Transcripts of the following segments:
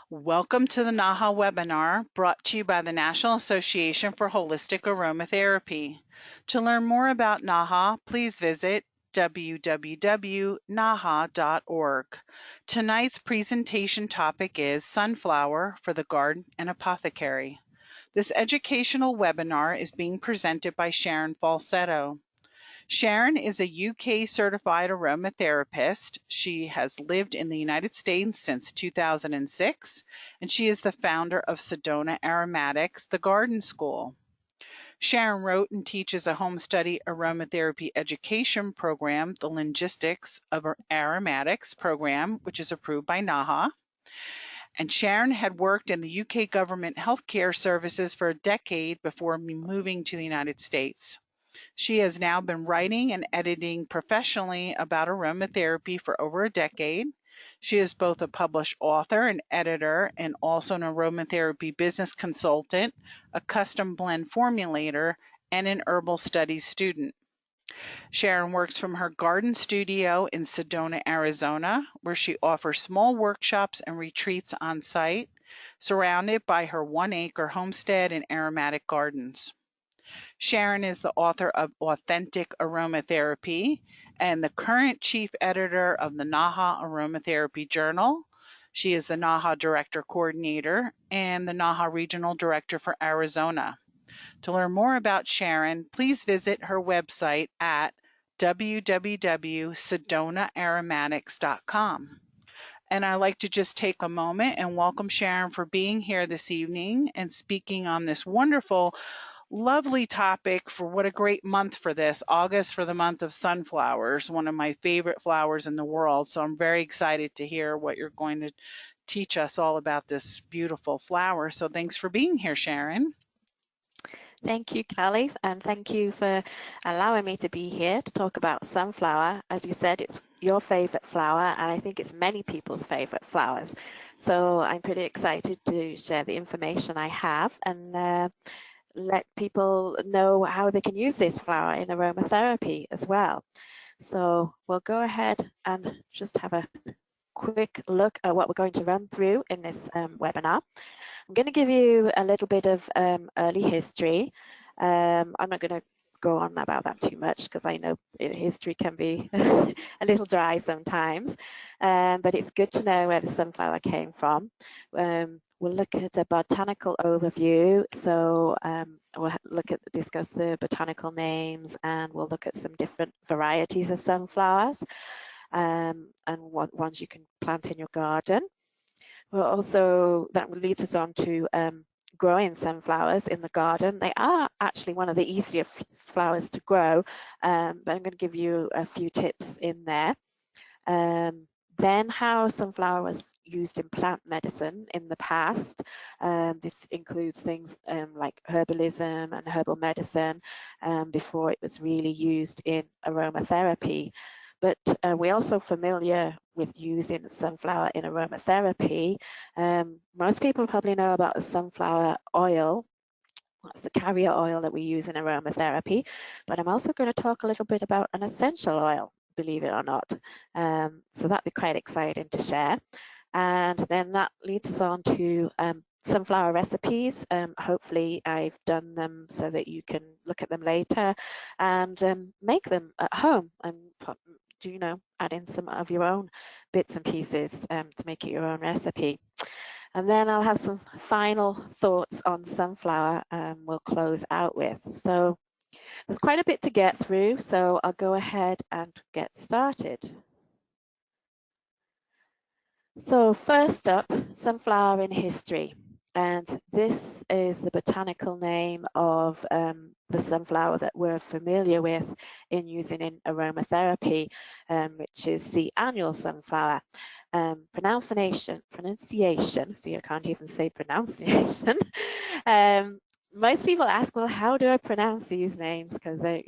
Welcome to the NAHA webinar brought to you by the National Association for Holistic Aromatherapy. To learn more about NAHA, please visit www.naha.org. Tonight's presentation topic is Sunflower for the Garden and Apothecary. This educational webinar is being presented by Sharon Falsetto. Sharon is a UK certified aromatherapist. She has lived in the United States since 2006, and she is the founder of Sedona Aromatics, the garden school. Sharon wrote and teaches a home study aromatherapy education program, the Logistics of Aromatics program, which is approved by NAHA. And Sharon had worked in the UK government healthcare services for a decade before moving to the United States. She has now been writing and editing professionally about aromatherapy for over a decade. She is both a published author and editor and also an aromatherapy business consultant, a custom blend formulator, and an herbal studies student. Sharon works from her garden studio in Sedona, Arizona, where she offers small workshops and retreats on site, surrounded by her 1-acre homestead and aromatic gardens. Sharon is the author of Authentic Aromatherapy and the current chief editor of the NAHA Aromatherapy Journal. She is the NAHA Director Coordinator and the NAHA Regional Director for Arizona. To learn more about Sharon, please visit her website at www.sedonaaromatics.com. And I'd like to just take a moment and welcome Sharon for being here this evening and speaking on this wonderful, lovely topic for what a great month for this, August, for the month of sunflowers, one of my favorite flowers in the world. So I'm very excited to hear what you're going to teach us all about this beautiful flower. So thanks for being here, Sharon. Thank you, Callie, and thank you for allowing me to be here to talk about sunflower. As you said, it's your favorite flower, and I think it's many people's favorite flowers. So I'm pretty excited to share the information I have and let people know how they can use this flower in aromatherapy as well. So we'll go ahead and just have a quick look at what we're going to run through in this webinar. I'm going to give you a little bit of early history. I'm not going to go on about that too much because I know history can be a little dry sometimes, but it's good to know where the sunflower came from. We'll look at a botanical overview, so we'll discuss the botanical names, and we'll look at some different varieties of sunflowers and what ones you can plant in your garden. Well, also that leads us on to growing sunflowers in the garden. They are actually one of the easiest flowers to grow, but I'm going to give you a few tips in there. Then how sunflower was used in plant medicine in the past. This includes things like herbalism and herbal medicine before it was really used in aromatherapy. But we're also familiar with using sunflower in aromatherapy. Most people probably know about the sunflower oil. That's the carrier oil that we use in aromatherapy. But I'm also going to talk a little bit about an essential oil, believe it or not. So that'd be quite exciting to share. And then that leads us on to sunflower recipes. Hopefully I've done them so that you can look at them later and make them at home and add in some of your own bits and pieces to make it your own recipe. And then I'll have some final thoughts on sunflower we'll close out with. So there's quite a bit to get through, so I'll go ahead and get started. So first up, sunflower in history. And this is the botanical name of the sunflower that we're familiar with in using in aromatherapy, which is the annual sunflower. Pronunciation, see, I can't even say pronunciation. Most people ask, well, how do I pronounce these names? Because they're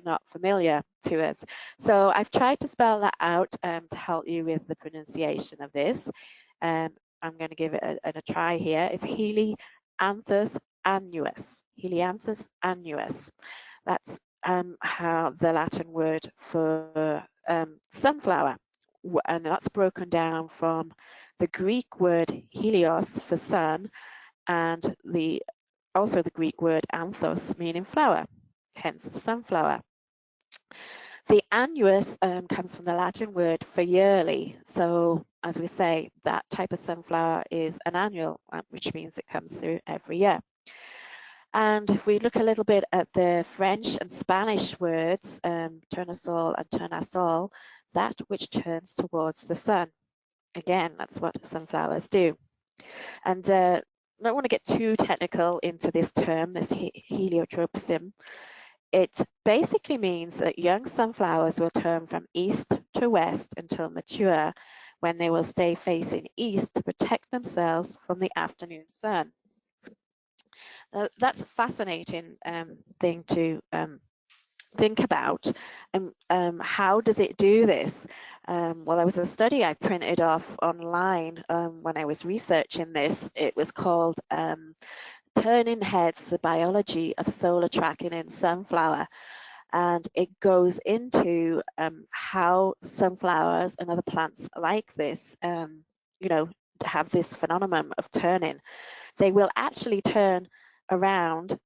not familiar to us. So I've tried to spell that out to help you with the pronunciation of this. I'm going to give it a try here. It's Helianthus annuus. Helianthus annuus. That's how the Latin word for sunflower, and that's broken down from the Greek word helios for sun, and also the Greek word anthos, meaning flower, hence sunflower. The annuus comes from the Latin word for yearly. So as we say, that type of sunflower is an annual, which means it comes through every year. And if we look a little bit at the French and Spanish words, tournesol and tournesol, that which turns towards the sun. Again, that's what sunflowers do. And I don't want to get too technical into this term, this heliotropism. It basically means that young sunflowers will turn from east to west until mature, when they will stay facing east to protect themselves from the afternoon sun. That's a fascinating thing to think about. How does it do this? Well, there was a study I printed off online when I was researching this. It was called Turning Heads, the Biology of Solar Tracking in Sunflower. And it goes into how sunflowers and other plants like this, you know, have this phenomenon of turning. They will actually turn around.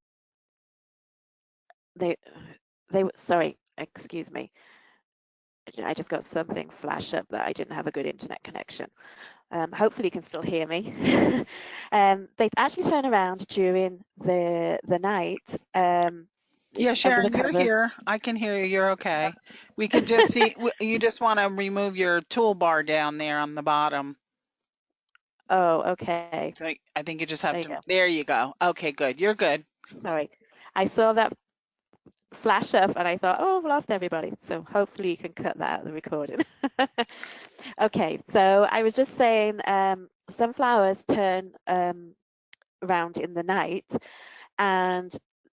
Sorry, excuse me. I just got something flash up that I didn't have a good internet connection. Hopefully you can still hear me. They actually turn around during the night. Yeah, Under the Sharon, you're cover. here. I can hear you. You're okay. We could just see, you just want to remove your toolbar down there on the bottom. Oh, okay. So I think you just have There you to, go. there you go. Okay, good. You're good. Sorry. I saw that flash up and I thought, oh, I've lost everybody. So hopefully you can cut that out of the recording. Okay, so I was just saying sunflowers turn around in the night, and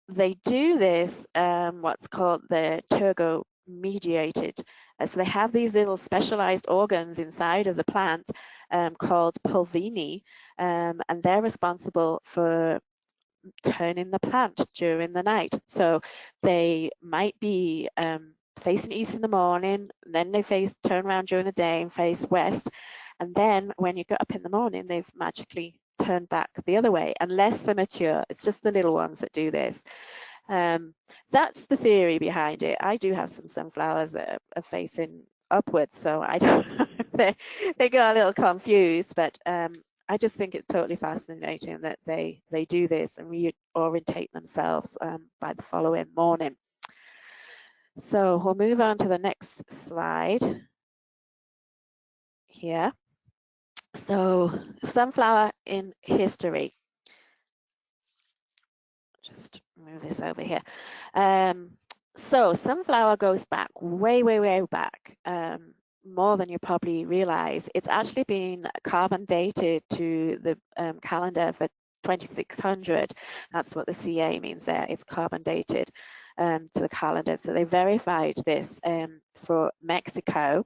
they do this what's called the turgor-mediated. So they have these little specialized organs inside of the plant called pulvini, and they're responsible for turning the plant during the night. So they might be facing east in the morning, then they turn around during the day and face west. And then when you get up in the morning, they've magically turned back the other way, unless they're mature. It's just the little ones that do this. That's the theory behind it. I do have some sunflowers that are facing upwards, so I don't know if they got a little confused, but I just think it's totally fascinating that they do this and reorientate themselves by the following morning. So we'll move on to the next slide here. So sunflower in history. Just move this over here. So sunflower goes back way, way, way back. More than you probably realize. It's actually been carbon dated to the calendar for 2600. That's what the CA means there. It's carbon dated to the calendar. So they verified this for Mexico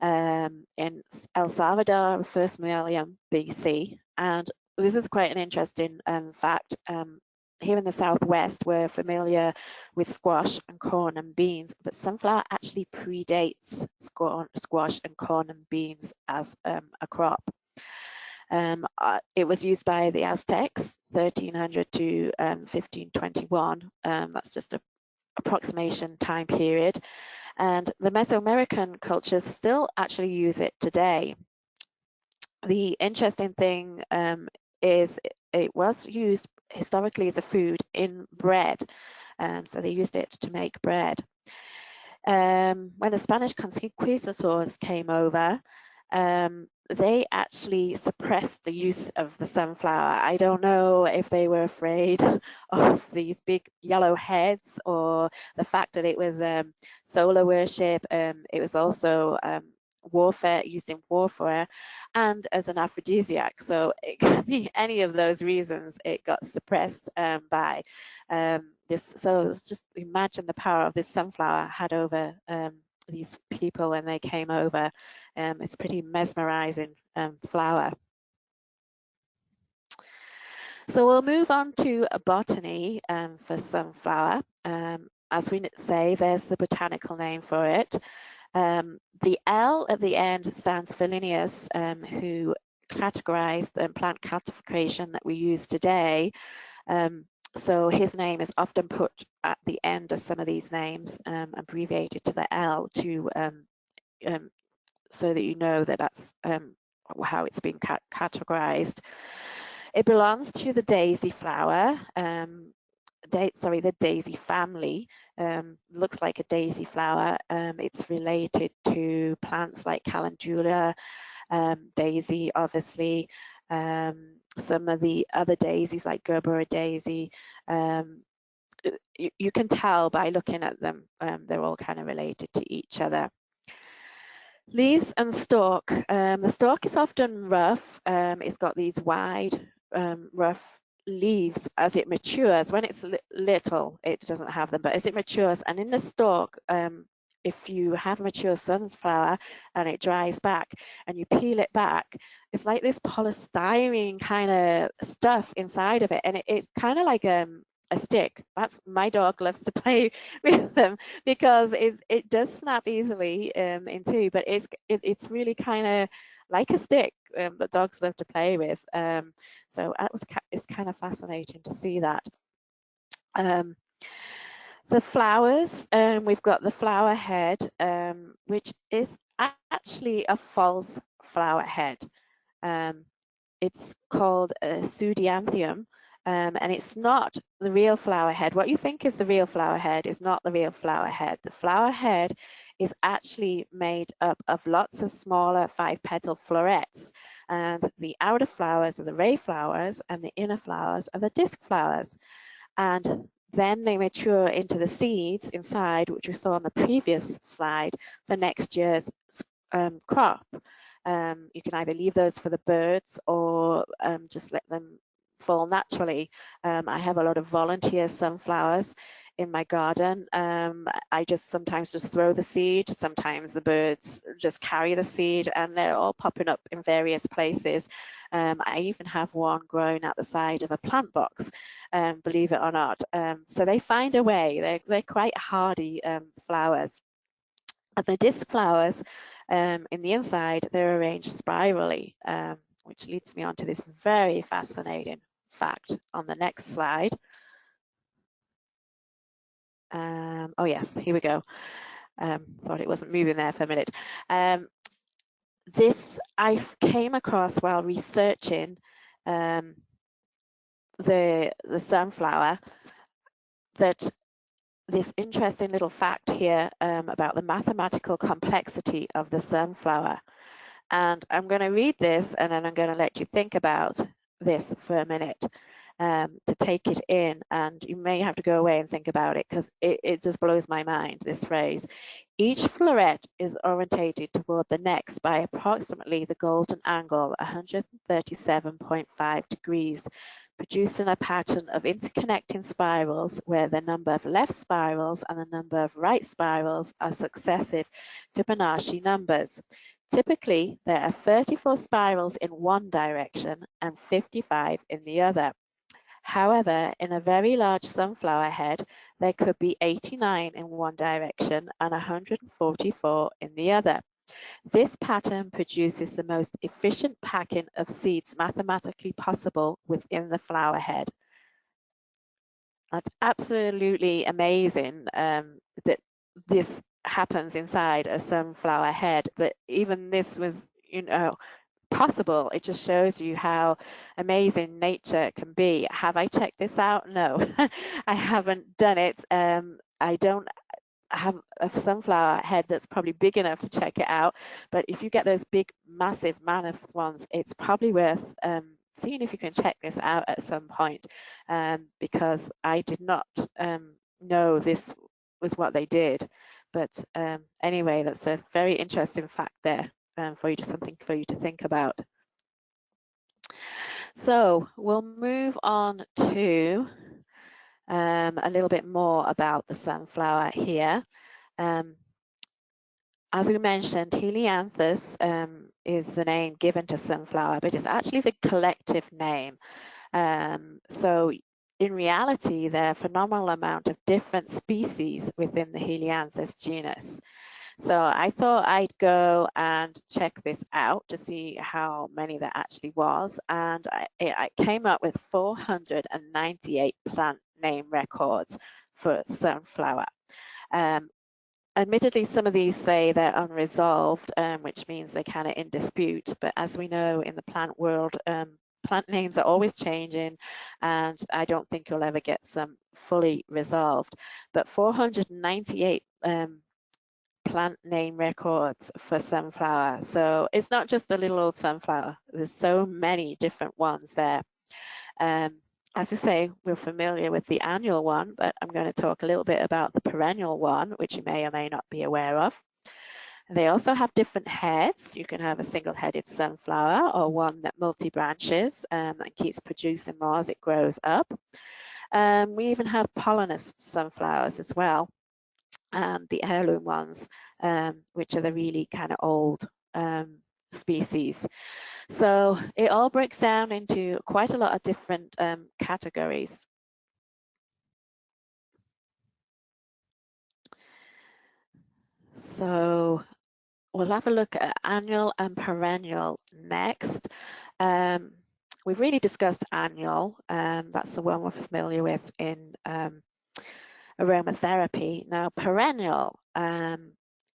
in El Salvador, first millennium BC. And this is quite an interesting fact. Here in the Southwest, we're familiar with squash and corn and beans, but sunflower actually predates squash and corn and beans as a crop. It was used by the Aztecs, 1300 to 1521. That's just an approximation time period. And the Mesoamerican cultures still actually use it today. The interesting thing is it was used historically as a food in bread. So they used it to make bread. When the Spanish conquistadors came over, they actually suppressed the use of the sunflower. I don't know if they were afraid of these big yellow heads or the fact that it was solar worship. It was also warfare, used in warfare, and as an aphrodisiac. So it could be any of those reasons it got suppressed by this. So just imagine the power of this sunflower had over these people when they came over. It's pretty mesmerizing flower. So we'll move on to a botany for sunflower. As we say, there's the botanical name for it. The L at the end stands for Linnaeus, who categorized plant classification that we use today. So his name is often put at the end of some of these names, abbreviated to the L, to so that you know that that's how it's been categorized. It belongs to the daisy flower, the daisy family. Looks like a daisy flower. It's related to plants like Calendula, daisy, obviously. Some of the other daisies like Gerbera daisy, you can tell by looking at them, they're all kind of related to each other. Leaves and stalk. The stalk is often rough. It's got these wide, rough leaves as it matures. When it's little, it doesn't have them, but as it matures, and in the stalk, if you have mature sunflower and it dries back and you peel it back, it's like this polystyrene kind of stuff inside of it, and it's kind of like a stick. That's, my dog loves to play with them because it does snap easily in two, but it's really kind of like a stick that dogs love to play with. So it's kind of fascinating to see that. The flowers, we've got the flower head, which is actually a false flower head. It's called a pseudianthium, and it's not the real flower head. What you think is the real flower head is not the real flower head. The flower head is actually made up of lots of smaller 5-petal florets, and the outer flowers are the ray flowers and the inner flowers are the disc flowers. And then they mature into the seeds inside, which we saw on the previous slide, for next year's crop. You can either leave those for the birds or just let them fall naturally. I have a lot of volunteer sunflowers in my garden. I sometimes just throw the seed. Sometimes the birds just carry the seed, and they're all popping up in various places. I even have one growing at the side of a plant box, believe it or not. So they find a way. They're quite hardy flowers. And the disc flowers, in the inside, they're arranged spirally, which leads me on to this very fascinating fact on the next slide. Oh yes, here we go. Thought it wasn't moving there for a minute. This I came across while researching the sunflower, that this interesting little fact here about the mathematical complexity of the sunflower. And I'm going to read this, and then I'm going to let you think about this for a minute to take it in. And you may have to go away and think about it, because it just blows my mind, this phrase. Each floret is orientated toward the next by approximately the golden angle, 137.5 degrees, producing a pattern of interconnecting spirals where the number of left spirals and the number of right spirals are successive Fibonacci numbers. Typically, there are 34 spirals in one direction and 55 in the other. However, in a very large sunflower head, there could be 89 in one direction and 144 in the other. This pattern produces the most efficient packing of seeds mathematically possible within the flower head. That's absolutely amazing that this happens inside a sunflower head, but even this was, possible. It just shows you how amazing nature can be. Have I checked this out? No, I haven't done it. I don't have a sunflower head that's probably big enough to check it out, but if you get those big, massive mammoth ones, it's probably worth seeing if you can check this out at some point, because I did not know this was what they did. But anyway, that's a very interesting fact there something for you to think about. So we'll move on to a little bit more about the sunflower here. As we mentioned, Helianthus is the name given to sunflower, but it's actually the collective name. So in reality, there are a phenomenal amount of different species within the Helianthus genus. So I thought I'd go and check this out to see how many there actually was, and I came up with 498 plant name records for sunflower. Admittedly, some of these say they're unresolved, which means they're kind of in dispute, but as we know in the plant world, plant names are always changing, and I don't think you'll ever get some fully resolved. But 498 plant name records for sunflower. So it's not just a little old sunflower. There's so many different ones there. As I say, we're familiar with the annual one, but I'm going to talk a little bit about the perennial one, which you may or may not be aware of. They also have different heads. You can have a single-headed sunflower or one that multi-branches and keeps producing more as it grows up. We even have pollenist sunflowers as well, and the heirloom ones, which are the really kind of old species. So it all breaks down into quite a lot of different categories. So we'll have a look at annual and perennial next. We've really discussed annual. That's the one we're familiar with in aromatherapy. Now, perennial,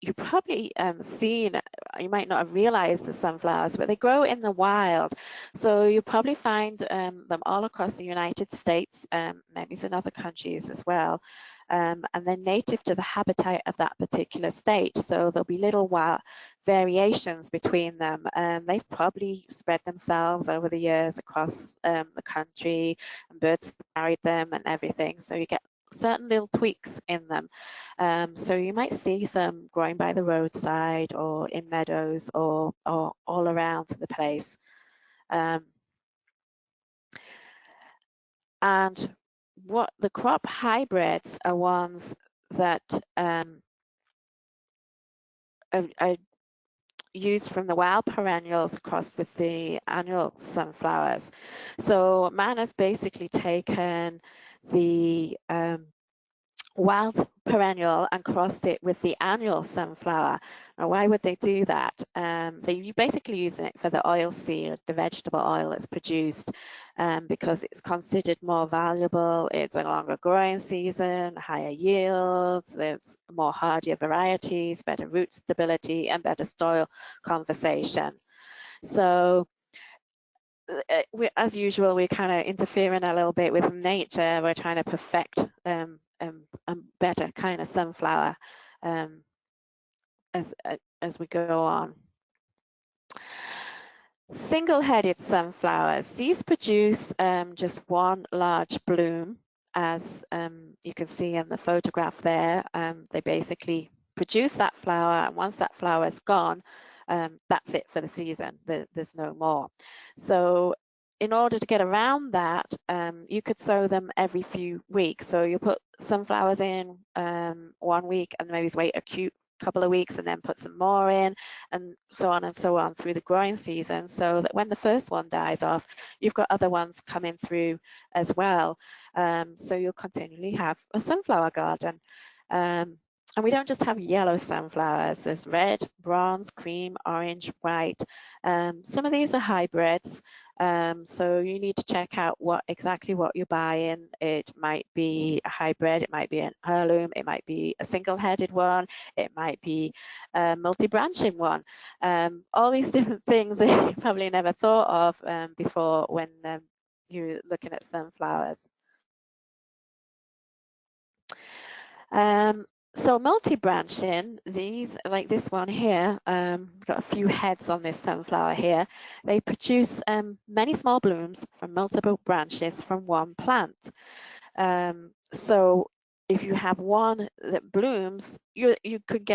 you've probably seen, you might not have realized the sunflowers, but they grow in the wild. So you'll probably find them all across the United States, maybe in other countries as well. And they're native to the habitat of that particular state. So there'll be little wild variations between them. They've probably spread themselves over the years across the country, and birds carried them and everything. So you get certain little tweaks in them. So you might see some growing by the roadside or in meadows or all around the place. And what the crop hybrids are ones that are used from the wild perennials crossed with the annual sunflowers. So man has basically taken the wild perennial and crossed it with the annual sunflower. Now, why would they do that? They basically use it for the oil seed, the vegetable oil that's produced, because it's considered more valuable. It's a longer growing season, higher yields, there's more hardier varieties, better root stability, and better soil conservation. So as usual, we're kind of interfering a little bit with nature. We're trying to perfect a better kind of sunflower as we go on. Single-headed sunflowers. These produce just one large bloom, as you can see in the photograph there. They basically produce that flower, and once that flower is gone, that's it for the season. There's no more. So in order to get around that, you could sow them every few weeks. So you put sunflowers in 1 week and maybe wait a couple of weeks and then put some more in, and so on through the growing season, so that when the first one dies off, you've got other ones coming through as well. So you'll continually have a sunflower garden. And we don't just have yellow sunflowers. There's red, bronze, cream, orange, white. Some of these are hybrids. So you need to check out exactly what you're buying. It might be a hybrid, it might be an heirloom, it might be a single-headed one, it might be a multi-branching one. All these different things that you probably never thought of before when you're looking at sunflowers. So multi-branching, these, like this one here, got a few heads on this sunflower here. They produce many small blooms from multiple branches from one plant. So if you have one that blooms, you're going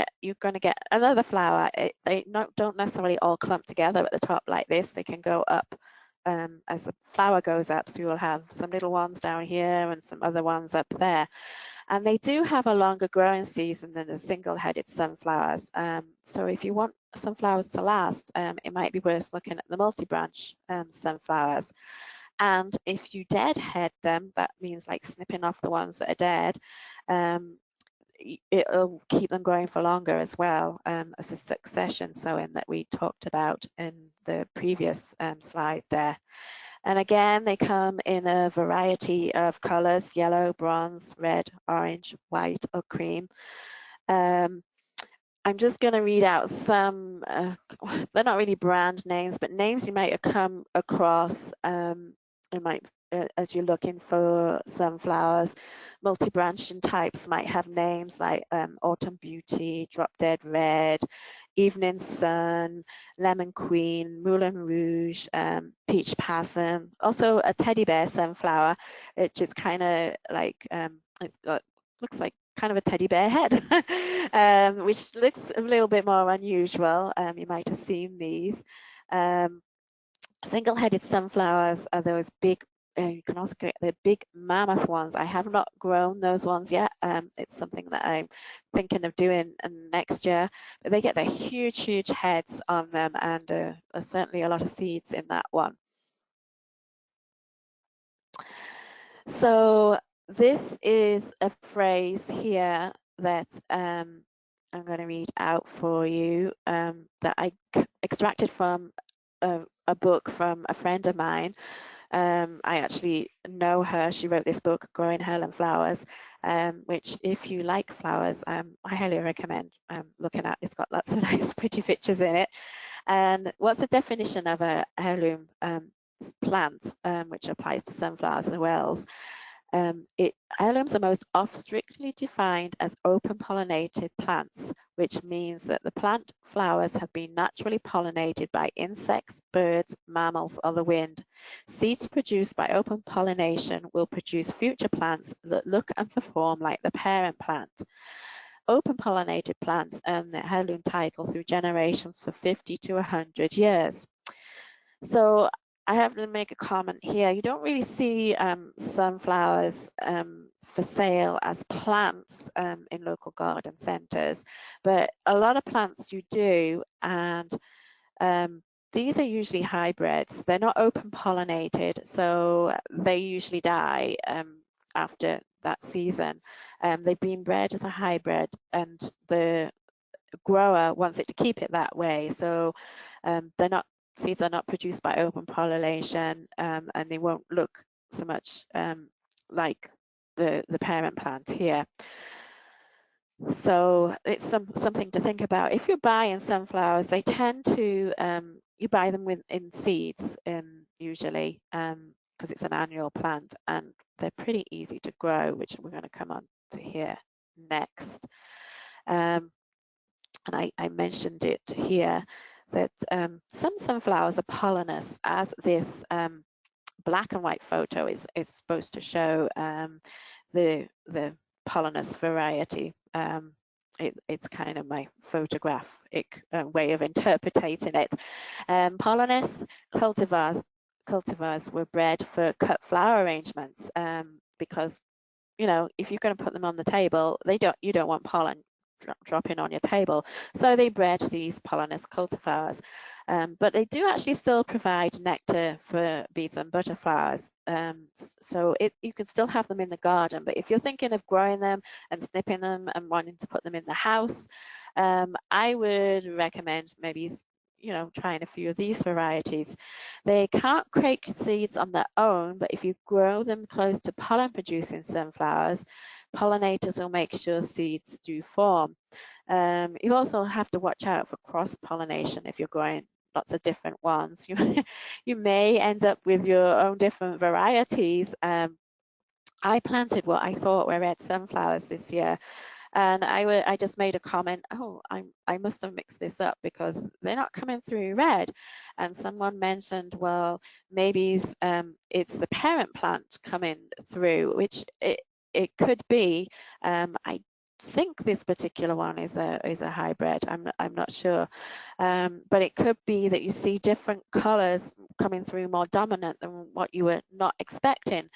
to get another flower. They don't necessarily all clump together at the top like this. They can go up as the flower goes up. So you'll have some little ones down here and some other ones up there. And they do have a longer growing season than the single-headed sunflowers. So if you want sunflowers to last, it might be worth looking at the multi-branch sunflowers. And if you deadhead them, that means like snipping off the ones that are dead, it'll keep them growing for longer as well, as a succession sowing that we talked about in the previous slide there. And again, they come in a variety of colors: yellow, bronze, red, orange, white, or cream. I'm just going to read out some, they're not really brand names, but names you might have come across as you're looking for sunflowers. Multi-branching types might have names like Autumn Beauty, Drop Dead Red, Evening Sun, Lemon Queen, Moulin Rouge, Peach Passion. Also a teddy bear sunflower, which is kind of like, looks like kind of a teddy bear head, which looks a little bit more unusual. You might have seen these. Single-headed sunflowers are those big, you can also get the big mammoth ones. I have not grown those ones yet. It's something that I'm thinking of doing next year. But they get their huge, huge heads on them, and certainly a lot of seeds in that one. So this is a phrase here that I'm going to read out for you, that I extracted from a book from a friend of mine. I actually know her. She wrote this book, Growing Heirloom Flowers, which, if you like flowers, I highly recommend looking at. It's got lots of nice, pretty pictures in it. And what's the definition of a heirloom plant, which applies to sunflowers as well? Heirlooms are most often strictly defined as open pollinated plants, which means that the plant flowers have been naturally pollinated by insects, birds, mammals, or the wind. Seeds produced by open pollination will produce future plants that look and perform like the parent plant. Open pollinated plants earn their heirloom title through generations for 50 to 100 years. So I have to make a comment here. You don't really see sunflowers for sale as plants in local garden centres, but a lot of plants you do, and these are usually hybrids. They're not open pollinated, so they usually die after that season. They've been bred as a hybrid, and the grower wants it to keep it that way. So seeds are not produced by open pollination, and they won't look so much like the parent plant here. So it's something to think about. If you're buying sunflowers, they tend to, you buy them in seeds usually, because it's an annual plant, and they're pretty easy to grow, which we're going to come on to here next. And I mentioned it here, that some sunflowers are pollenist, as this black and white photo is supposed to show the pollenist variety. It's kind of my photographic way of interpreting it. Pollenist cultivars were bred for cut flower arrangements, because, you know, if you're going to put them on the table, you don't want pollen dropping on your table. So they bred these pollenist cultivars, but they do actually still provide nectar for bees and butterflies. So you can still have them in the garden, but if you're thinking of growing them and snipping them and wanting to put them in the house, I would recommend maybe, you know, trying a few of these varieties. They can't create seeds on their own, but if you grow them close to pollen producing sunflowers, pollinators will make sure seeds do form. You also have to watch out for cross-pollination if you're growing lots of different ones. You may end up with your own different varieties. I planted what I thought were red sunflowers this year, and I just made a comment, oh, I must have mixed this up because they're not coming through red. And someone mentioned, well, maybe it's the parent plant coming through, which it could be. I think this particular one is a hybrid. I'm not sure, but it could be that you see different colors coming through more dominant than what you were not expecting.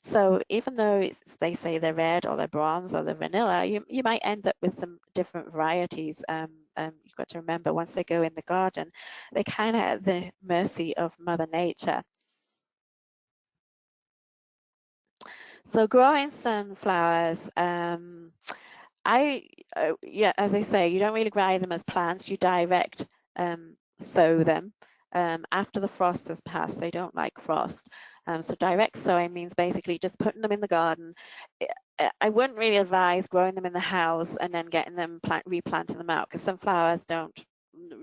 So even though they say they're red or they're bronze or they're vanilla, you might end up with some different varieties. You've got to remember, once they go in the garden, they're kind of at the mercy of Mother Nature. So growing sunflowers, Yeah, as I say, you don't really grow them as plants. You direct sow them after the frost has passed. They don't like frost. So direct sowing means basically just putting them in the garden. I wouldn't really advise growing them in the house and then getting them replanting them out, because some flowers don't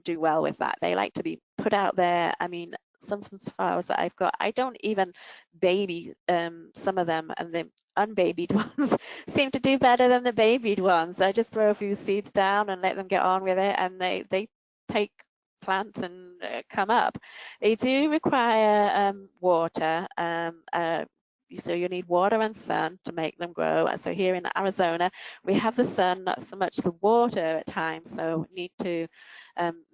do well with that. They like to be put out there. I mean, some flowers that I've got, I don't even baby some of them, and the unbabied ones seem to do better than the babied ones. I just throw a few seeds down and let them get on with it, and they take plants and come up. They do require water. So you need water and sun to make them grow. So here in Arizona, we have the sun, not so much the water at times. So we need to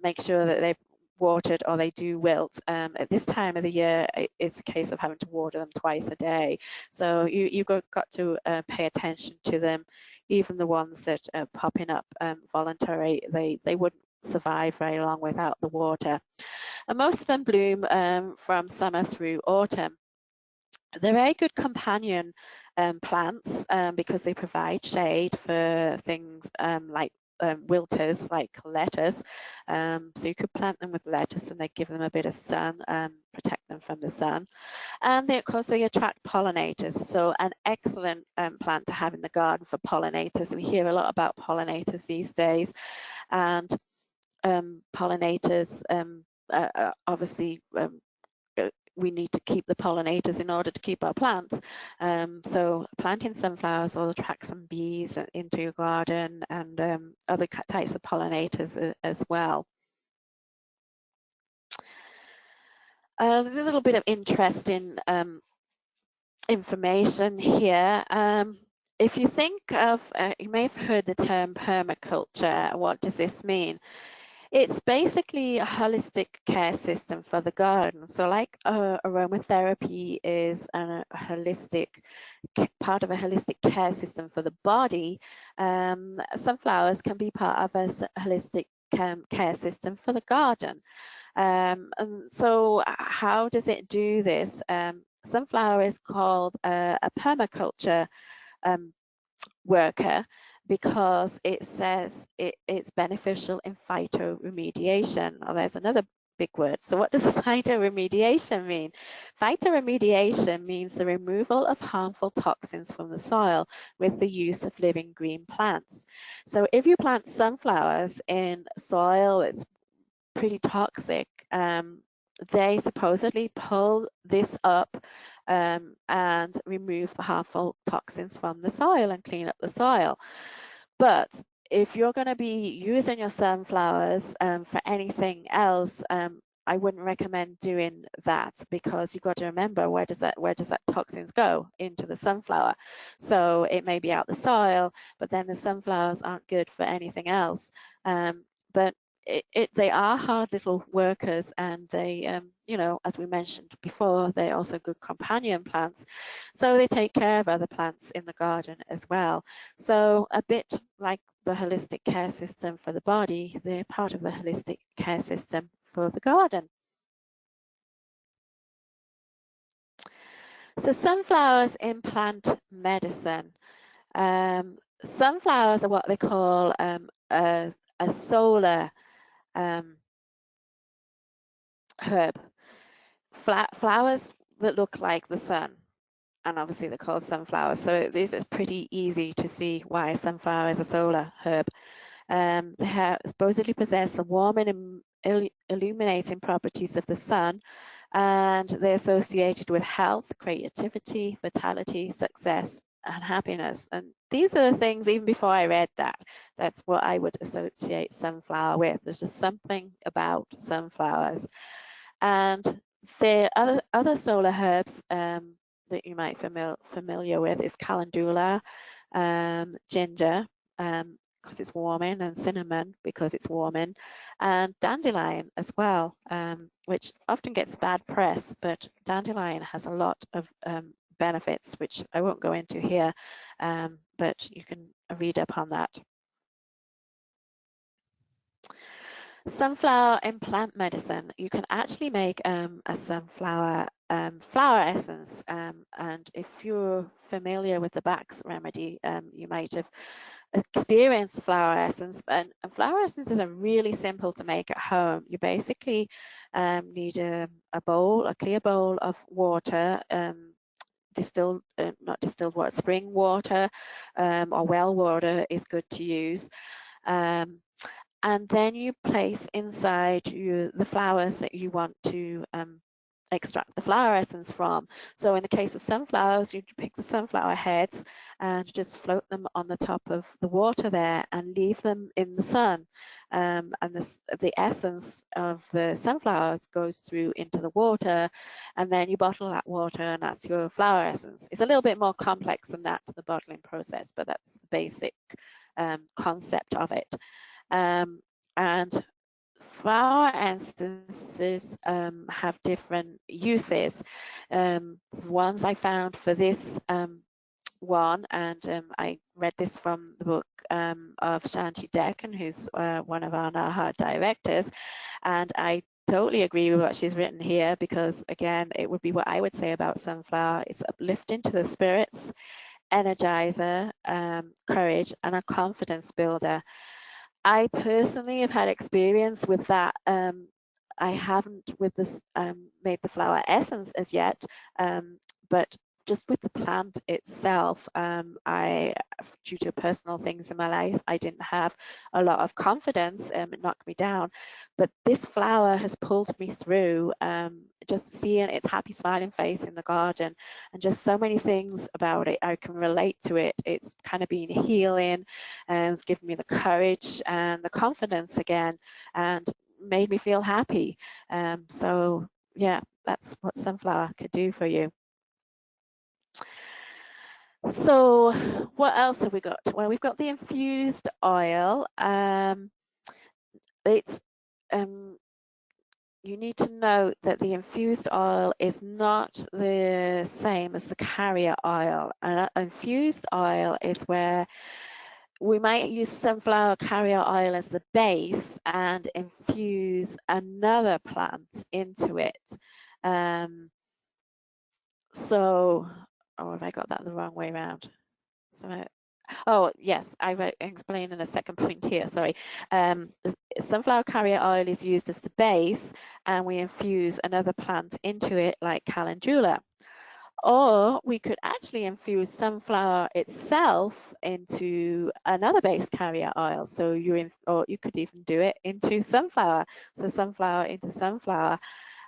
make sure that they've watered or they do wilt. At this time of the year, it's a case of having to water them twice a day. So you've got to pay attention to them. Even the ones that are popping up voluntary, they wouldn't survive very long without the water. And most of them bloom from summer through autumn. They're very good companion plants because they provide shade for things like wilters, like lettuce. So you could plant them with lettuce and they give them a bit of sun, protect them from the sun. And they, of course, they attract pollinators. So an excellent plant to have in the garden for pollinators. We hear a lot about pollinators these days, and pollinators obviously we need to keep the pollinators in order to keep our plants. So planting sunflowers will attract some bees into your garden and other types of pollinators as well. There's a little bit of interesting information here. If you think of, you may have heard the term permaculture. What does this mean? It's basically a holistic care system for the garden. So like aromatherapy is a holistic part of a holistic care system for the body, sunflowers can be part of a holistic care system for the garden. And so how does it do this? Sunflower is called a permaculture worker because it says it's beneficial in phytoremediation. Oh, there's another big word. So what does phytoremediation mean? Phytoremediation means the removal of harmful toxins from the soil with the use of living green plants. So if you plant sunflowers in soil that's pretty toxic, they supposedly pull this up and remove the harmful toxins from the soil and clean up the soil. But if you're going to be using your sunflowers for anything else, I wouldn't recommend doing that, because you've got to remember, where does that toxins go? Into the sunflower. So it may be out the soil, but then the sunflowers aren't good for anything else. But they are hard little workers, and they, you know, as we mentioned before, they're also good companion plants. So they take care of other plants in the garden as well. So a bit like the holistic care system for the body, they're part of the holistic care system for the garden. So sunflowers in plant medicine. Sunflowers are what they call a solar herb. Flowers that look like the sun, and obviously they're called sunflowers. So this is pretty easy to see why sunflower is a solar herb. They have supposedly possess the warming and illuminating properties of the sun, and they're associated with health, creativity, vitality, success, and happiness. And these are the things, even before I read that, that's what I would associate sunflower with. There's just something about sunflowers. And the other solar herbs that you might familiar with is calendula, ginger, because it's warming, and cinnamon because it's warming, and dandelion as well, which often gets bad press, but dandelion has a lot of benefits, which I won't go into here, but you can read up on that. Sunflower in plant medicine. You can actually make a sunflower flower essence, and if you're familiar with the Bach's remedy, you might have experience flower essence, and flower essences are really simple to make at home. You basically need a clear bowl of water, distilled, not distilled water, spring water or well water is good to use. And then you place inside the flowers that you want to extract the flower essence from. So in the case of sunflowers, you pick the sunflower heads and just float them on the top of the water there and leave them in the sun. And the essence of the sunflowers goes through into the water, and then you bottle that water, and that's your flower essence. It's a little bit more complex than that, the bottling process, but that's the basic concept of it. And flower essences have different uses. Ones I found for this one, and I read this from the book of Shanti Deccan, who's one of our NAHA directors, and I totally agree with what she's written here, because again, it would be what I would say about sunflower. It's uplifting to the spirits, energizer, courage, and a confidence builder. I personally have had experience with that. I haven't with this made the flower essence as yet, but just with the plant itself, due to personal things in my life, I didn't have a lot of confidence. It knocked me down. But this flower has pulled me through, just seeing its happy smiling face in the garden, and just so many things about it. I can relate to it. It's kind of been healing, and it's given me the courage and the confidence again, and made me feel happy. So yeah, that's what sunflower could do for you. So what else have we got? Well, we've got the infused oil. It's you need to note that the infused oil is not the same as the carrier oil. An infused oil is where we might use sunflower carrier oil as the base and infuse another plant into it. So, oh, have I got that the wrong way around? So, oh, yes, I will explain in a second point here, sorry. Sunflower carrier oil is used as the base, and we infuse another plant into it, like calendula. Or we could actually infuse sunflower itself into another base carrier oil. So or you could even do it into sunflower. So sunflower into sunflower.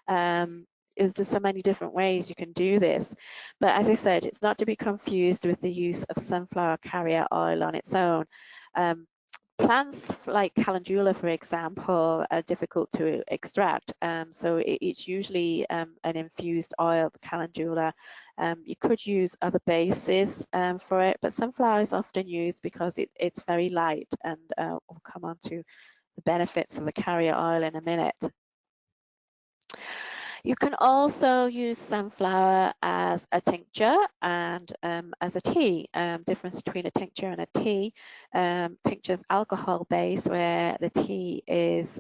There's just so many different ways you can do this. But as I said, it's not to be confused with the use of sunflower carrier oil on its own. Plants like calendula, for example, are difficult to extract. So it's usually an infused oil, the calendula. You could use other bases for it, but sunflower is often used because it's very light, and we'll come on to the benefits of the carrier oil in a minute. You can also use sunflower as a tincture and as a tea. Difference between a tincture and a tea. Tincture is alcohol-based, where the tea is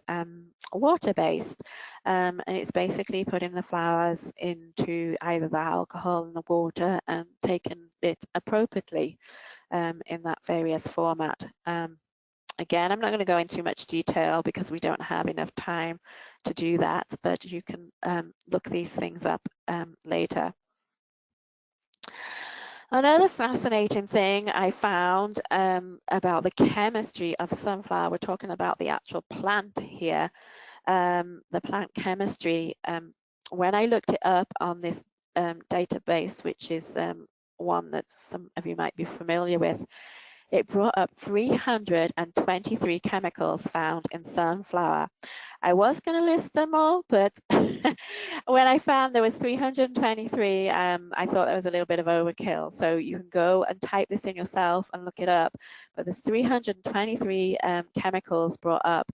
water-based. And it's basically putting the flowers into either the alcohol and the water and taking it appropriately in that various format. Again, I'm not going to go into too much detail because we don't have enough time to do that, but you can look these things up later. Another fascinating thing I found about the chemistry of sunflower, we're talking about the actual plant here, the plant chemistry. When I looked it up on this database, which is one that some of you might be familiar with, it brought up 323 chemicals found in sunflower. I was going to list them all, but when I found there was 323, I thought that was a little bit of overkill. So you can go and type this in yourself and look it up. But there's 323 chemicals brought up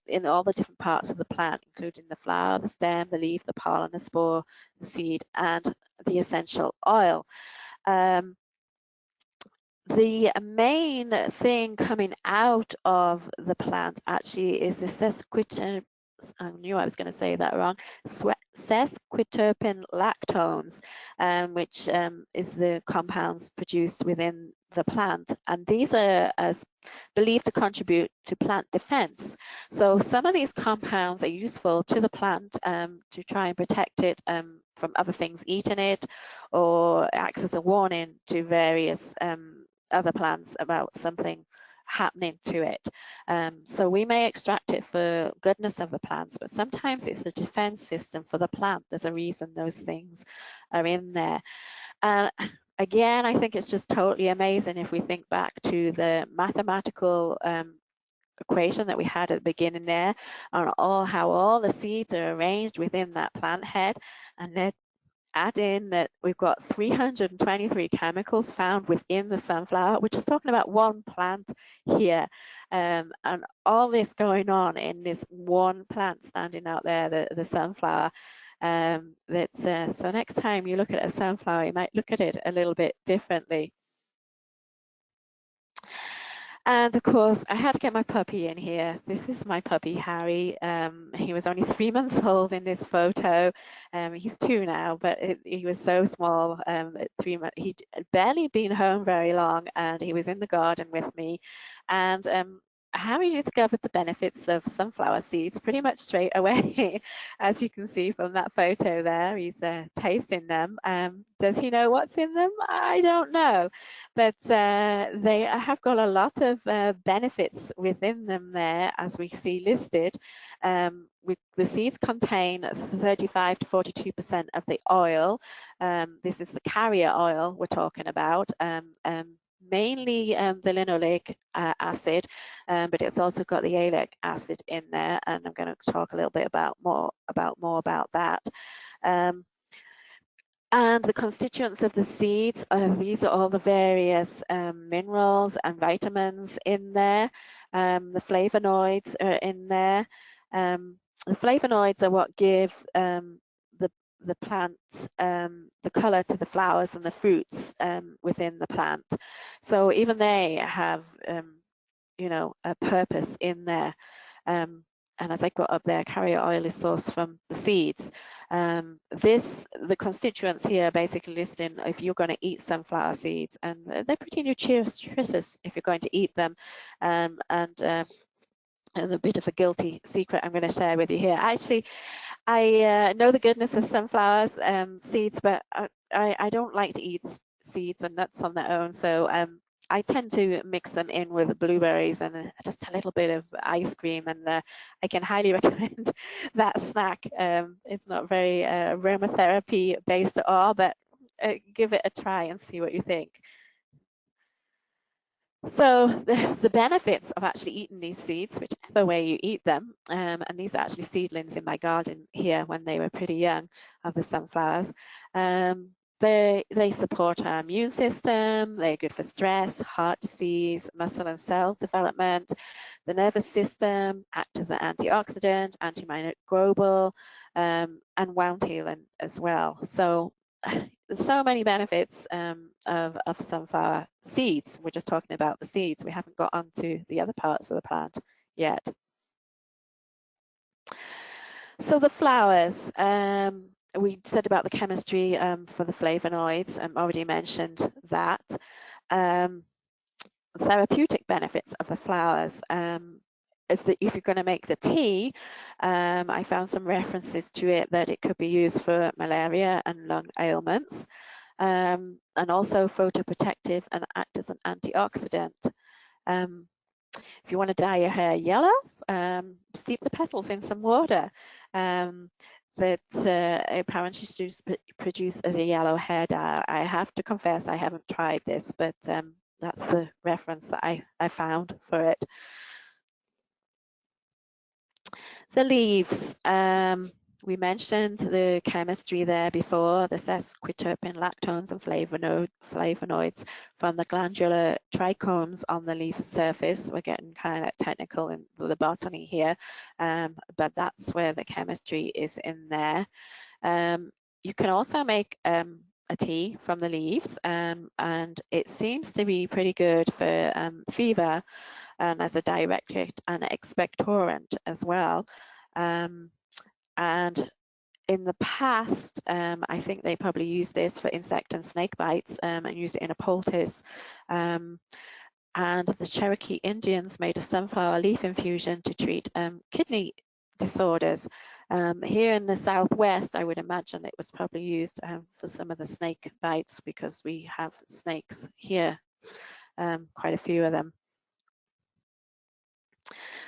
in all the different parts of the plant, including the flower, the stem, the leaf, the pollen, the spore, the seed, and the essential oil. The main thing coming out of the plant actually is the sesquiterpene, I knew I was going to say that wrong, sesquiterpene lactones, which is the compounds produced within the plant, and these are believed to contribute to plant defense. So some of these compounds are useful to the plant to try and protect it from other things eating it, or acts as a warning to various other plants about something happening to it. So we may extract it for goodness of the plants, but sometimes it's the defense system for the plant. There's a reason those things are in there. And again, I think it's just totally amazing if we think back to the mathematical equation that we had at the beginning there, on how all the seeds are arranged within that plant head, and then add in that we've got 323 chemicals found within the sunflower. We're just talking about one plant here, and all this going on in this one plant standing out there, the sunflower. So next time you look at a sunflower, you might look at it a little bit differently. And of course, I had to get my puppy in here. This is my puppy, Harry. He was only 3 months old in this photo. He's 2 now, but he was so small at 3 months. He'd barely been home very long, and he was in the garden with me. And Harry discovered the benefits of sunflower seeds pretty much straight away. As you can see from that photo there, he's tasting them. Does he know what's in them? I don't know, but they have got a lot of benefits within them there, as we see listed. The seeds contain 35 to 42% of the oil. This is the carrier oil we're talking about. Mainly the linoleic acid, but it's also got the oleic acid in there, and I'm going to talk a little bit more about that. And the constituents of the seeds, these are all the various minerals and vitamins in there. The flavonoids are in there. The flavonoids are what give the plant the color to the flowers and the fruits within the plant. So even they have a purpose in there. And as I got up there, carrier oil is sourced from the seeds. The constituents here basically listing if you're going to eat sunflower seeds, and they're pretty nutritious if you're going to eat them. And a bit of a guilty secret I'm going to share with you here. Actually, I know the goodness of sunflowers seeds, but I don't like to eat seeds and nuts on their own. So I tend to mix them in with blueberries and just a little bit of ice cream, and I can highly recommend that snack. It's not very aromatherapy based at all, but give it a try and see what you think. So the benefits of actually eating these seeds, whichever way you eat them, and these are actually seedlings in my garden here when they were pretty young of the sunflowers. They support our immune system, they're good for stress, heart disease, muscle and cell development, the nervous system, act as an antioxidant, antimicrobial, and wound healing as well. So there's so many benefits of sunflower seeds. We're just talking about the seeds. We haven't got onto the other parts of the plant yet. So the flowers, we said about the chemistry for the flavonoids. Already mentioned that. Therapeutic benefits of the flowers. If you're going to make the tea, I found some references to it that it could be used for malaria and lung ailments, and also photoprotective and act as an antioxidant. If you want to dye your hair yellow, steep the petals in some water. That apparently produce as a yellow hair dye. I have to confess I haven't tried this, but that's the reference that I found for it. The leaves, we mentioned the chemistry there before, the sesquiterpene lactones and flavonoids from the glandular trichomes on the leaf surface. We're getting kind of technical in the botany here, but that's where the chemistry is in there. You can also make a tea from the leaves, and it seems to be pretty good for fever, and as a diuretic and expectorant as well. And in the past, I think they probably used this for insect and snake bites and used it in a poultice. And the Cherokee Indians made a sunflower leaf infusion to treat kidney disorders. Here in the Southwest, I would imagine it was probably used for some of the snake bites because we have snakes here, quite a few of them.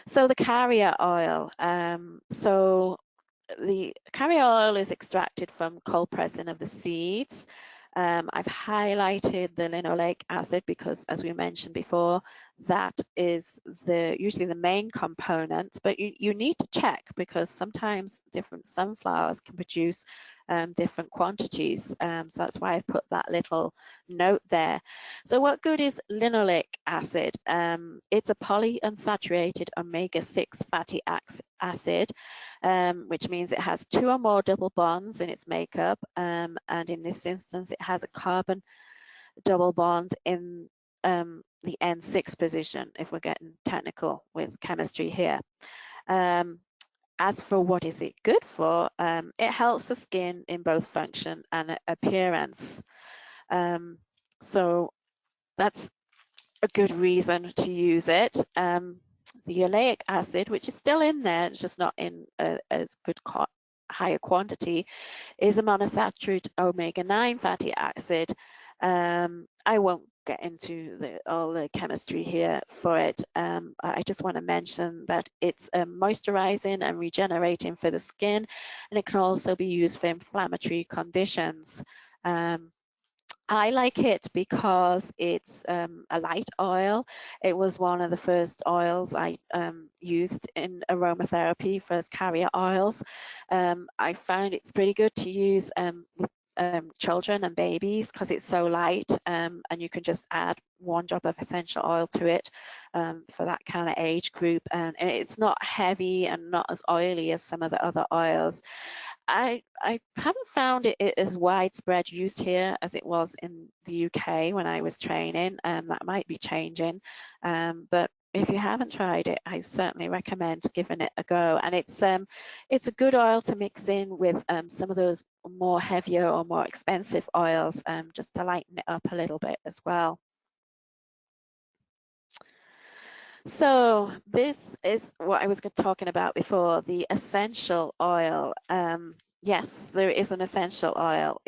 So the carrier oil. So the carrier oil is extracted from cold pressing of the seeds. I've highlighted the linoleic acid because, as we mentioned before, that is usually the main component, but you need to check because sometimes different sunflowers can produce different quantities. So that's why I've put that little note there. So what good is linoleic acid? It's a polyunsaturated omega-6 fatty acid, which means it has 2 or more double bonds in its makeup, and in this instance it has a carbon double bond in the N6 position, if we're getting technical with chemistry here. As for what is it good for, it helps the skin in both function and appearance. So that's a good reason to use it. The oleic acid, which is still in there, it's just not in as good higher quantity, is a monosaturated omega-9 fatty acid. I won't get into all the chemistry here for it. I just want to mention that it's moisturizing and regenerating for the skin, and it can also be used for inflammatory conditions. I like it because it's a light oil. It was one of the first oils I used in aromatherapy, first carrier oils. I found it's pretty good to use with children and babies because it's so light, and you can just add 1 drop of essential oil to it for that kind of age group, and it's not heavy and not as oily as some of the other oils. I haven't found it as widespread used here as it was in the UK when I was training. That might be changing, but if you haven't tried it, I certainly recommend giving it a go. And it's a good oil to mix in with some of those more heavier or more expensive oils, just to lighten it up a little bit as well. So this is what I was talking about before, the essential oil. Yes, there is an essential oil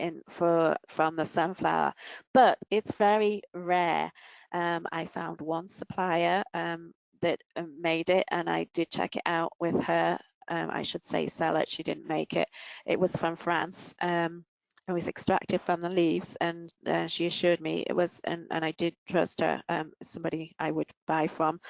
from the sunflower, but it's very rare. I found one supplier that made it, and I did check it out with her. I should say sell it. She didn't make it. It was from France. It was extracted from the leaves, and she assured me it was, and I did trust her, somebody I would buy from,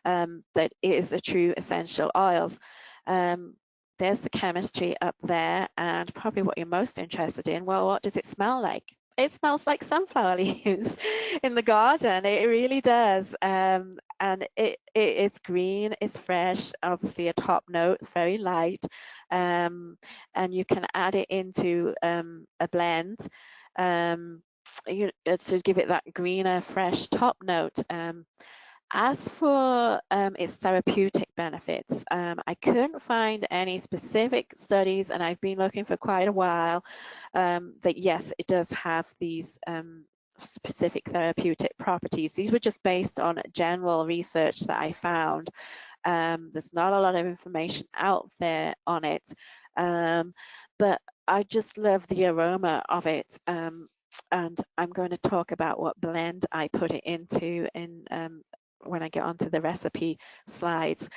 that it is a true essential oils. There's the chemistry up there, and probably what you're most interested in, well, what does it smell like? It smells like sunflower leaves in the garden. It really does. And it's green, it's fresh, obviously a top note, it's very light. And you can add it into a blend to give it that greener, fresh top note. As for its therapeutic benefits, I couldn't find any specific studies, and I've been looking for quite a while, that yes, it does have these specific therapeutic properties. These were just based on general research that I found. There's not a lot of information out there on it, but I just love the aroma of it. And I'm going to talk about what blend I put it into in when I get onto the recipe slides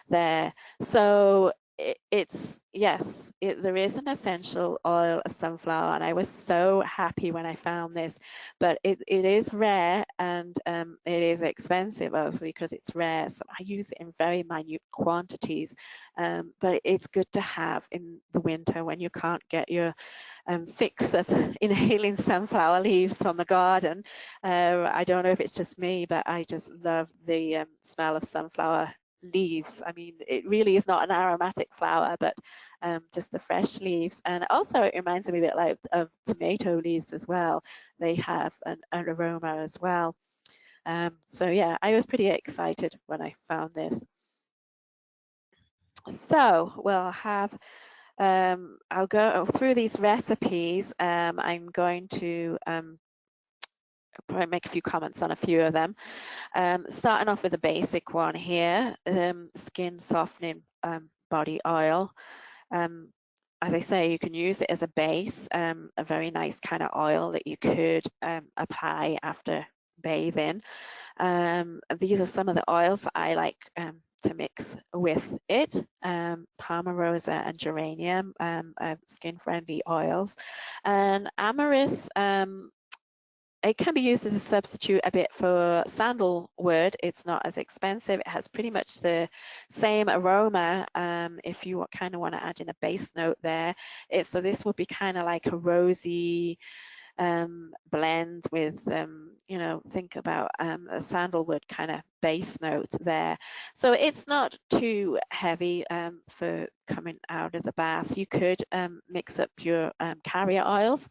there. So there is an essential oil of sunflower, and I was so happy when I found this, but it is rare, and it is expensive, obviously, because it's rare. So I use it in very minute quantities, but it's good to have in the winter when you can't get your fix of inhaling sunflower leaves from the garden. I don't know if it's just me, but I just love the smell of sunflower leaves. I mean, it really is not an aromatic flower, but just the fresh leaves. And also it reminds me a bit like of tomato leaves as well. They have an aroma as well. So yeah, I was pretty excited when I found this. So we'll have I'll go through these recipes. I'm going to probably make a few comments on a few of them. Starting off with the basic one here, skin softening body oil. As I say, you can use it as a base, a very nice kind of oil that you could apply after bathing. These are some of the oils that I like to mix with it. Palmarosa and geranium are skin-friendly oils. And amyris, it can be used as a substitute a bit for sandalwood. It's not as expensive. It has pretty much the same aroma if you kind of want to add in a base note there. So this would be kind of like a rosy blend with, you know, think about a sandalwood kind of base note there. So it's not too heavy for coming out of the bath. You could mix up your carrier oils.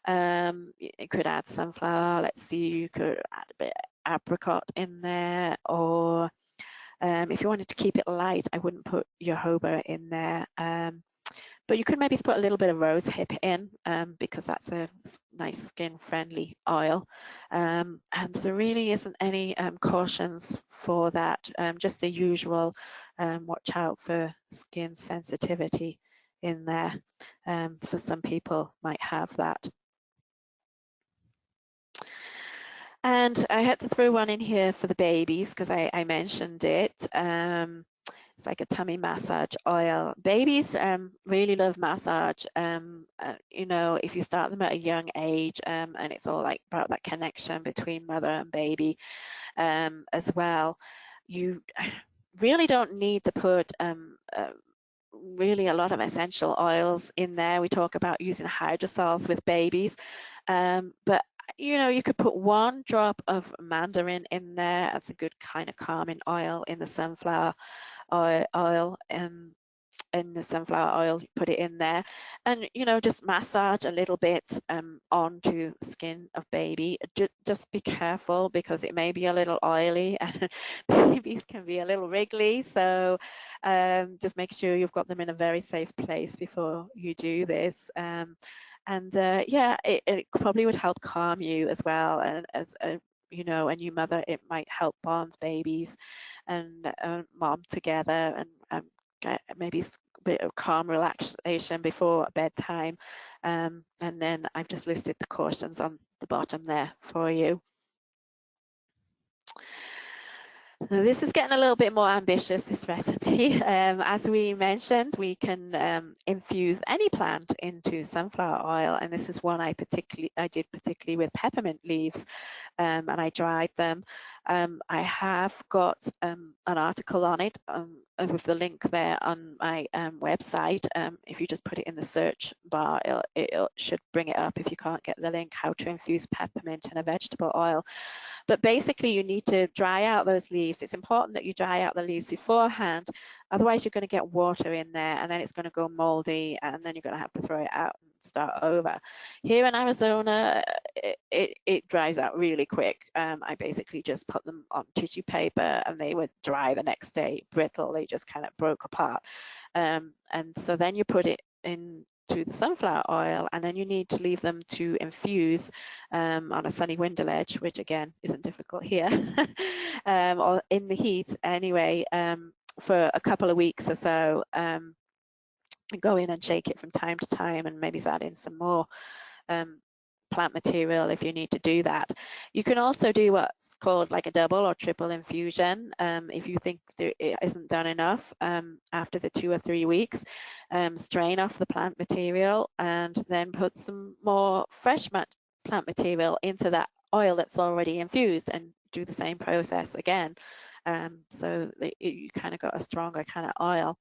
You could add sunflower. Let's see, you could add a bit of apricot in there, or if you wanted to keep it light, I wouldn't put jojoba in there. But you could maybe put a little bit of rosehip in because that's a nice skin-friendly oil. And there really isn't any cautions for that, just the usual watch out for skin sensitivity in there. For some people might have that. And I had to throw one in here for the babies because I mentioned it. It's like a tummy massage oil. Babies really love massage. You know, if you start them at a young age, and it's all like about that connection between mother and baby as well. You really don't need to put really a lot of essential oils in there. We talk about using hydrosols with babies, but you know, you could put 1 drop of mandarin in there. That's a good kind of calming oil in the sunflower oil. In the sunflower oil, put it in there, and you know, just massage a little bit onto the skin of baby. Just be careful because it may be a little oily and babies can be a little wriggly, so just make sure you've got them in a very safe place before you do this. Yeah, it probably would help calm you as well, and as you know, a new mother, it might help bond babies and mom together, and get maybe a bit of calm relaxation before bedtime. And then I've just listed the cautions on the bottom there for you. Now, this is getting a little bit more ambitious, this recipe. As we mentioned, we can infuse any plant into sunflower oil, and this is one I did particularly with peppermint leaves, and I dried them. I have got an article on it with the link there on my website. If you just put it in the search bar, it should bring it up if you can't get the link, how to infuse peppermint in a vegetable oil. But basically, you need to dry out those leaves. It's important that you dry out the leaves beforehand. Otherwise, you're going to get water in there, and then it's going to go moldy, and then you're going to have to throw it out and start over. Here in Arizona, it dries out really quick. I basically just put them on tissue paper, and they would dry the next day, brittle. They just kind of broke apart. And so then you put it in to the sunflower oil, and then you need to leave them to infuse on a sunny window ledge, which again isn't difficult here, or in the heat anyway, for a couple of weeks or so. Go in and shake it from time to time, and maybe add in some more plant material if you need to do that. You can also do what's called like a double or triple infusion if you think it isn't done enough after the 2 or 3 weeks. Strain off the plant material and then put some more fresh plant material into that oil that's already infused, and do the same process again, so that you kind of got a stronger kind of oil.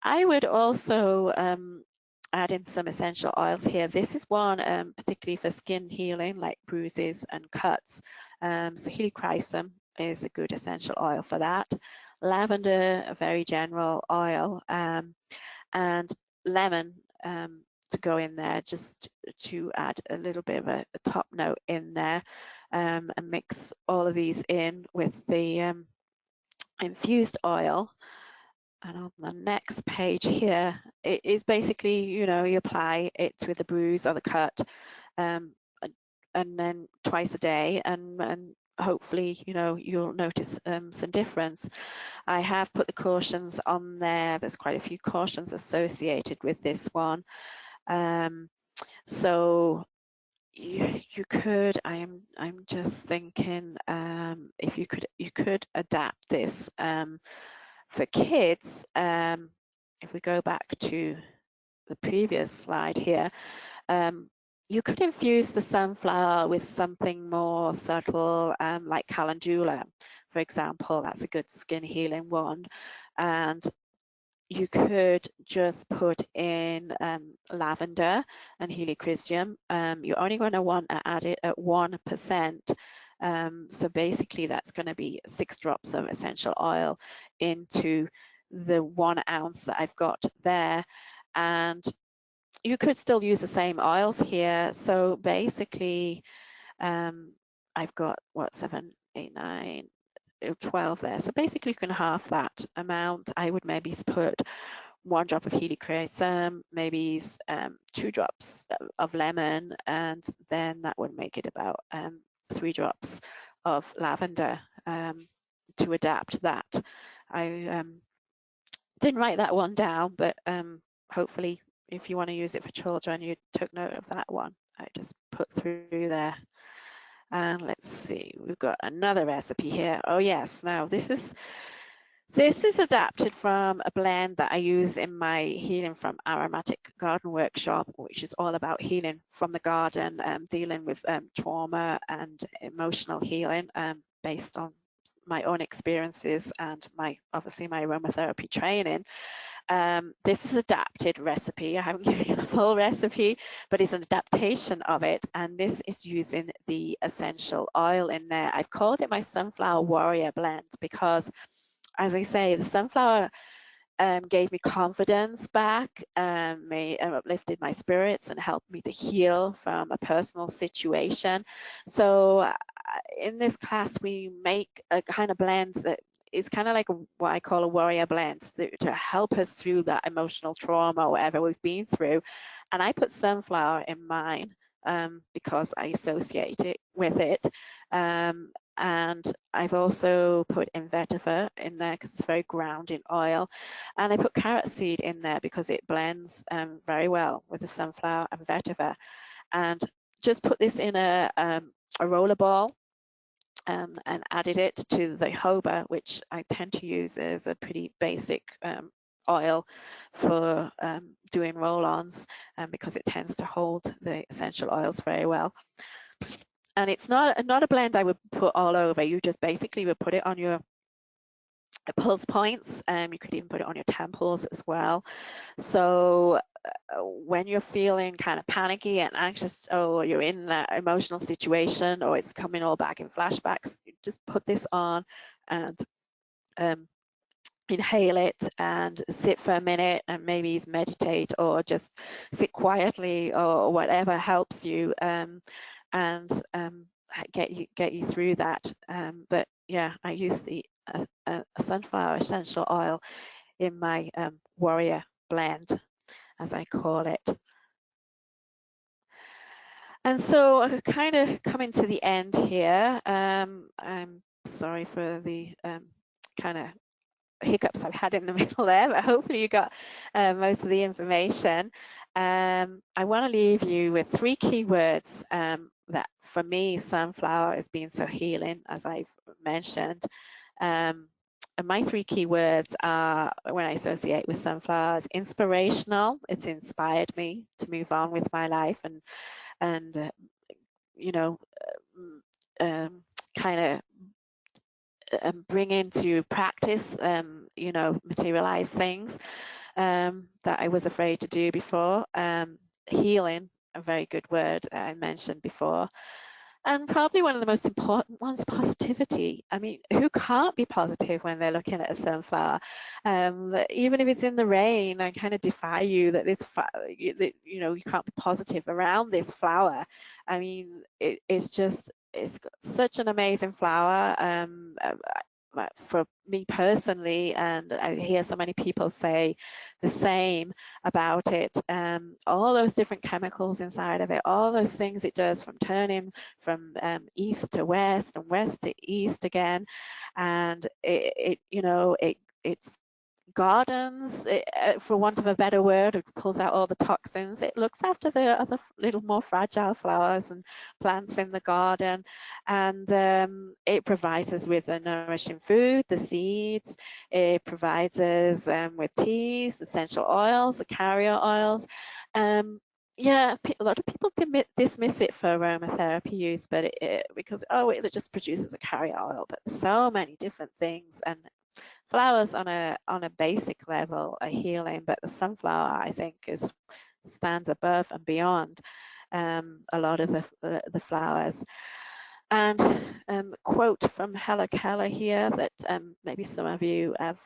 I would also add in some essential oils here. This is one particularly for skin healing, like bruises and cuts. So helichrysum is a good essential oil for that. Lavender, a very general oil, and lemon to go in there, just to add a little bit of a top note in there, and mix all of these in with the infused oil. And on the next page here, it is basically, you know, you apply it with the bruise or the cut, and then twice a day, and hopefully, you know, you'll notice some difference. I have put the cautions on there. There's quite a few cautions associated with this one. So you could, I'm just thinking, if you could adapt this for kids. If we go back to the previous slide here, you could infuse the sunflower with something more subtle, like calendula, for example. That's a good skin healing one. And you could just put in lavender and helichrysum. You're only going to want to add it at 1%. So basically that's going to be 6 drops of essential oil into the 1 ounce that I've got there. And you could still use the same oils here. So basically, I've got what, 7, 8, 9, 12 there. So basically you can half that amount. I would maybe put 1 drop of helichrysum, maybe 2 drops of lemon, and then that would make it about 3 drops of lavender to adapt that. I didn't write that one down, but hopefully if you want to use it for children, you took note of that one. I just put through there. And let's see, we've got another recipe here. Oh yes, now this is adapted from a blend that I use in my Healing from Aromatic Garden workshop, which is all about healing from the garden, dealing with trauma and emotional healing, based on my own experiences and obviously my aromatherapy training. This is adapted recipe. I haven't given you the full recipe, but it's an adaptation of it. And this is using the essential oil in there. I've called it my Sunflower Warrior blend because, as I say, the sunflower gave me confidence back, uplifted my spirits and helped me to heal from a personal situation. So in this class, we make a kind of blend that is kind of like what I call a warrior blend to help us through that emotional trauma or whatever we've been through. And I put sunflower in mine because I associate it with it. And I've also put in vetiver in there because it's very grounding oil. And I put carrot seed in there because it blends very well with the sunflower and vetiver. And just put this in a roller ball and added it to the jojoba, which I tend to use as a pretty basic oil for doing roll-ons, because it tends to hold the essential oils very well. And it's not a blend I would put all over. You just basically would put it on your pulse points. You could even put it on your temples as well. So when you're feeling kind of panicky and anxious, or you're in that emotional situation, or it's coming all back in flashbacks, you just put this on and inhale it and sit for a minute and maybe meditate or just sit quietly or whatever helps you, and get you through that. But yeah, I use the sunflower essential oil in my warrior blend, as I call it. And so kind of coming to the end here. I'm sorry for the kind of hiccups I've had in the middle there, but hopefully you got most of the information. I want to leave you with 3 key words that for me sunflower has been so healing, as I've mentioned. And my 3 key words are, when I associate with sunflowers, inspirational. It's inspired me to move on with my life and you know, kind of bring into practice, you know, materialize things that I was afraid to do before. Healing, a very good word I mentioned before. And probably one of the most important ones, positivity. I mean, who can't be positive when they're looking at a sunflower? Even if it's in the rain, I kind of defy you that you know, you can't be positive around this flower. I mean, it's got such an amazing flower. for me personally, and I hear so many people say the same about it, all those different chemicals inside of it, all those things it does, from turning from east to west and west to east again, and it's gardens, for want of a better word. It pulls out all the toxins. It looks after the other little more fragile flowers and plants in the garden, and it provides us with a nourishing food, the seeds. It provides us with teas, essential oils, the carrier oils. Yeah, a lot of people dismiss it for aromatherapy use, but because it just produces a carrier oil, but so many different things. And flowers on a basic level are healing, but the sunflower, I think, stands above and beyond a lot of the flowers. And quote from Hella Keller here that maybe some of you have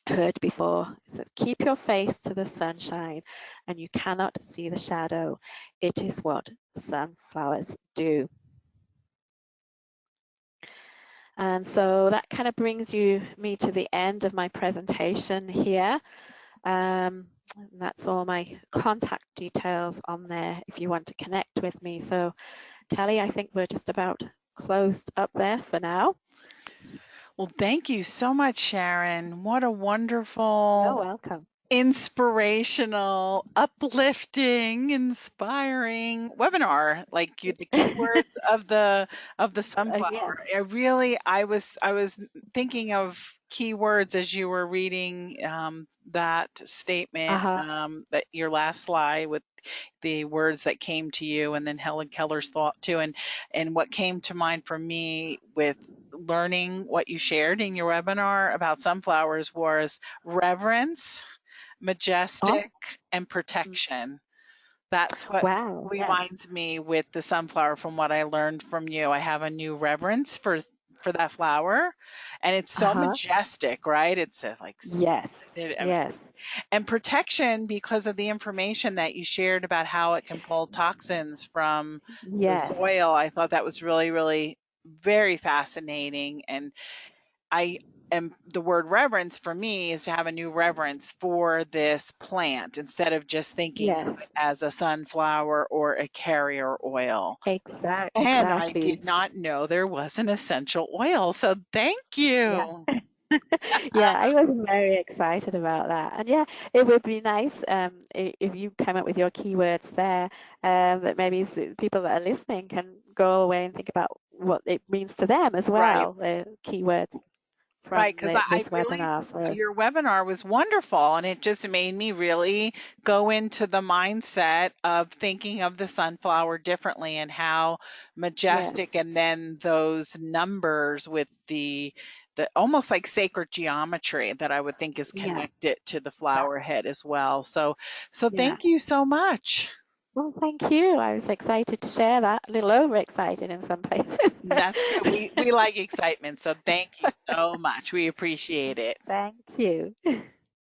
heard before. It says, "Keep your face to the sunshine and you cannot see the shadow. It is what sunflowers do." And so that kind of brings me to the end of my presentation here. And that's all my contact details on there if you want to connect with me. So Kelly, I think we're just about closed up there for now. Well, thank you so much, Sharon. What a You're wonderful, welcome. inspirational, uplifting, inspiring webinar. Like the keywords of the sunflower. Yes. I was thinking of keywords as you were reading that statement, Uh-huh. that your last slide with the words that came to you, and then Helen Keller's thought too. And what came to mind for me with learning what you shared in your webinar about sunflowers was reverence, Oh, majestic, and protection. That's what wow. Yes. reminds me with the sunflower from what I learned from you. I have a new reverence for that flower, and it's so Uh-huh. majestic, right? It's Yes. Yes. and protection because of the information that you shared about how it can pull toxins from the Yes. soil. I thought that was really, really very fascinating. And I am the word reverence for me is to have a new reverence for this plant instead of just thinking Yes. of it as a sunflower or a carrier oil. And I Exactly. did not know there was an essential oil. So thank Yeah. you. Yeah, I was very excited about that. And yeah, it would be nice if you come up with your keywords there, that maybe people that are listening can go away and think about what it means to them as Right. well, the keywords Right, from because I this really, webinar. So your webinar was wonderful, and it just made me really go into the mindset of thinking of the sunflower differently and how yes, majestic, and then those numbers with the almost like sacred geometry that I would think is yeah, connected to the flower head as well. So yeah. thank you so much. Well, thank you. I was excited to share that, a little overexcited in some places. That's good. We like excitement, so thank you so much. We appreciate it. Thank you.